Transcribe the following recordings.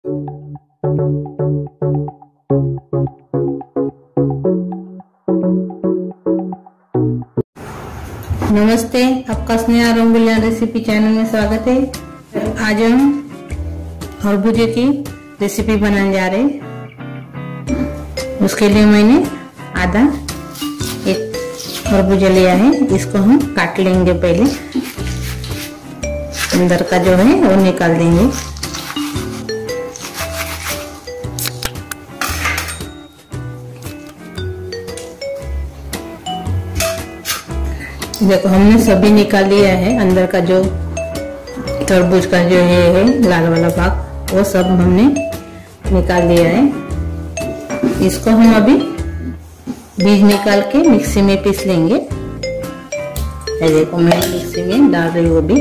नमस्ते, आपका Sneha रंगोलिया recipe channel में स्वागत है। आज हम खरबूजे की रेसिपी बनाने जा रहे हैं। उसके लिए मैंने आधा एक खरबूजा लिया है। इसको हम काट लेंगे। पहले अंदर का जो है वो निकाल देंगे। देखो, हमने सभी निकाल लिया है। अंदर का जो तरबूज का जो है लाल वाला भाग, वो सब हमने निकाल लिया है। इसको हम अभी बीज निकाल के मिक्सी में पीस लेंगे। ये देखो, मैं मिक्सी में डाल रही हूँ। अभी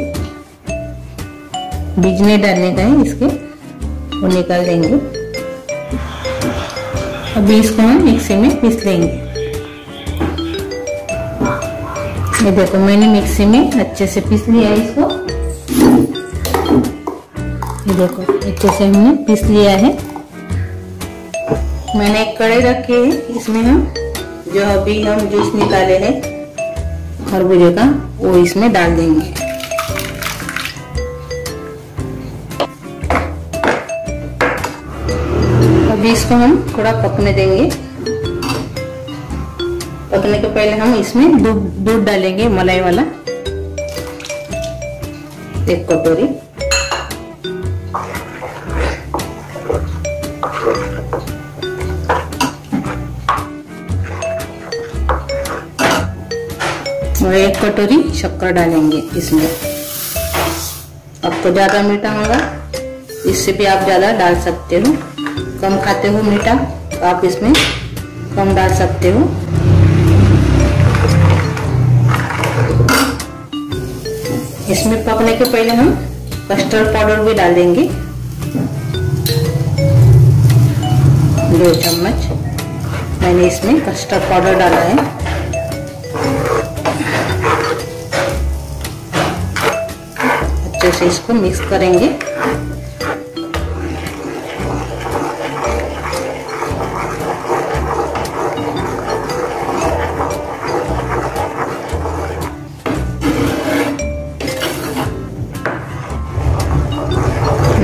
बीज नहीं डालने का है, इसके वो निकाल देंगे। अभी इसको हम मिक्सी में पीस लेंगे। ये देखो, मैंने मिक्सी में अच्छे से पीस लिया है इसको। ये देखो, अच्छे से हमने पीस लिया है। मैंने एक कढ़ाई रखी है। इसमें हम जो अभी हम जूस निकाले हैं खरबूजे का, वो इसमें डाल देंगे। अभी इसको हम थोड़ा पकने देंगे। पकने के पहले हम इसमें दूध डालेंगे, मलाई वाला 1 कटोरी। और 1 कटोरी शक्कर डालेंगे इसमें। आपको ज्यादा मीठा होगा, इससे भी आप ज्यादा डाल सकते हो। कम खाते हो मीठा तो आप इसमें कम डाल सकते हो। इसमें पकने के पहले हम कस्टर्ड पाउडर भी डाल देंगे, 2 चम्मच मैंने इसमें कस्टर्ड पाउडर डाला है। अच्छे से इसको मिक्स करेंगे।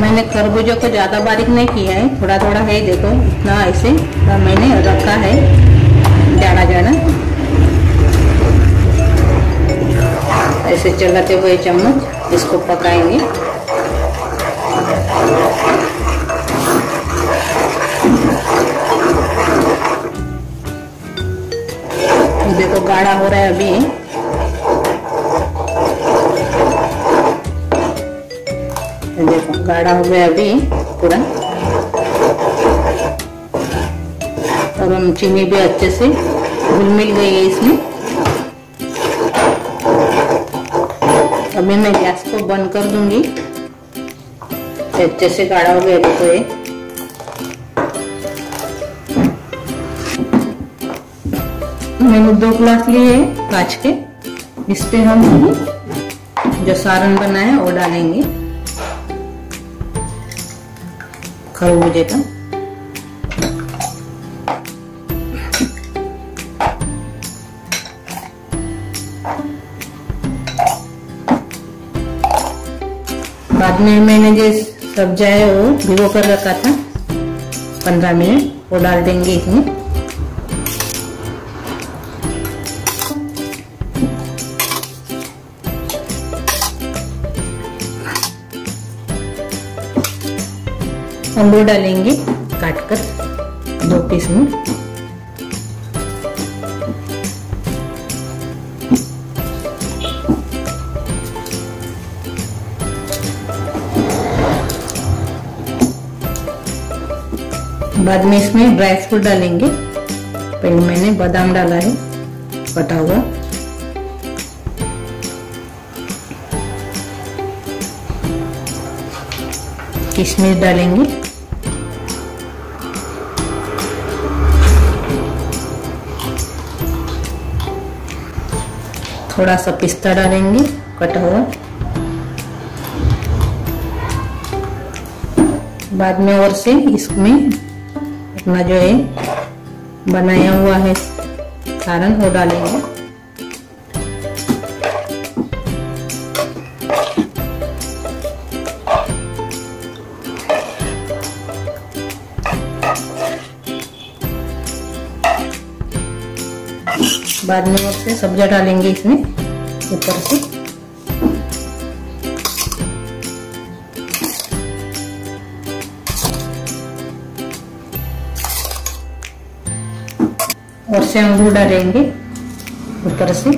मैंने खरबूजे को ज्यादा बारीक नहीं किया है, थोड़ा थोड़ा है। देखो, इतना ऐसे मैंने रखा है, ज्यादा ज्यादा ऐसे चलाते हुए चम्मच इसको पकाएंगे। देखो, गाढ़ा हो रहा है अभी। देखो, गाढ़ा हो गया अभी पूरा। और हम चीनी भी अच्छे से घुल मिल गई है इसमें। अभी मैं गैस को बंद कर दूंगी। अच्छे से गाढ़ा हो गया। देखो, ये मैंने 2 ग्लास लिए हैं कांच के। इस पे हम जो सारण बनाए वो डालेंगे खरबूजे का। बाद में मैंने जो सब्जा है वो भिगो कर रखा था 15 मिनट, वो डाल देंगे इसमें। अमरूद डालेंगे काटकर 2 पीस में। बाद में इसमें ड्राई फ्रूट डालेंगे। पहले मैंने बादाम डाला है कटा हुआ। किशमिश डालेंगे। थोड़ा सा पिस्ता डालेंगे कटा हुआ। बाद में और से इसमें अपना जो है बनाया हुआ है सारण वो डालेंगे। बाद में और से सब्जा डालेंगे इसमें ऊपर से। और से अंगूर डालेंगे ऊपर से।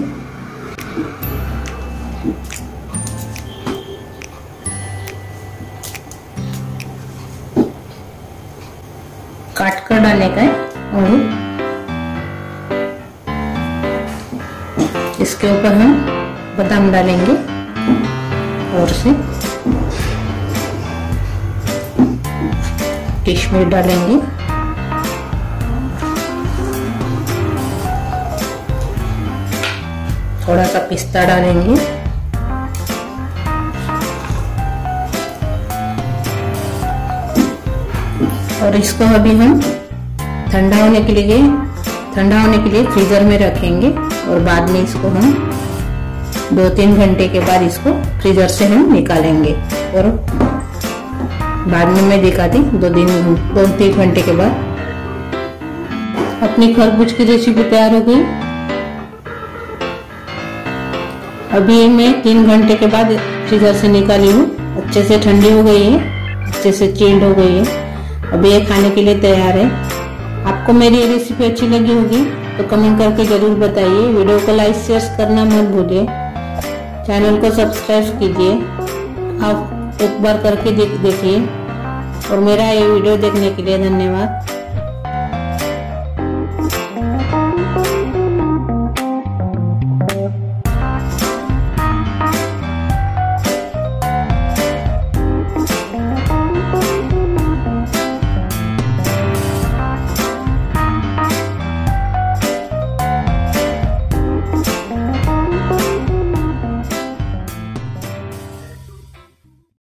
काट कर डालने का है अंगूर। इसके ऊपर हम बादाम डालेंगे और से किशमिश डालेंगे। थोड़ा सा पिस्ता डालेंगे। और इसको अभी हम ठंडा होने के लिए फ्रीजर में रखेंगे और बाद में इसको हम 2-3 घंटे के बाद इसको फ्रीजर से हम निकालेंगे। और बाद में मैं दिखाती 2-3 घंटे के बाद। अपनी खरबूज की रेसिपी तैयार हो गई। अभी मैं 3 घंटे के बाद फ्रीजर से निकाली हूँ। अच्छे से ठंडी हो गई है, अच्छे से चिल्ड हो गई है। अभी ये खाने के लिए तैयार है। आपको मेरी ये रेसिपी अच्छी लगी होगी तो कमेंट करके जरूर बताइए। वीडियो को लाइक शेयर करना मत भूलिए। चैनल को सब्सक्राइब कीजिए। आप एक बार करके देखिए। और मेरा ये वीडियो देखने के लिए धन्यवाद।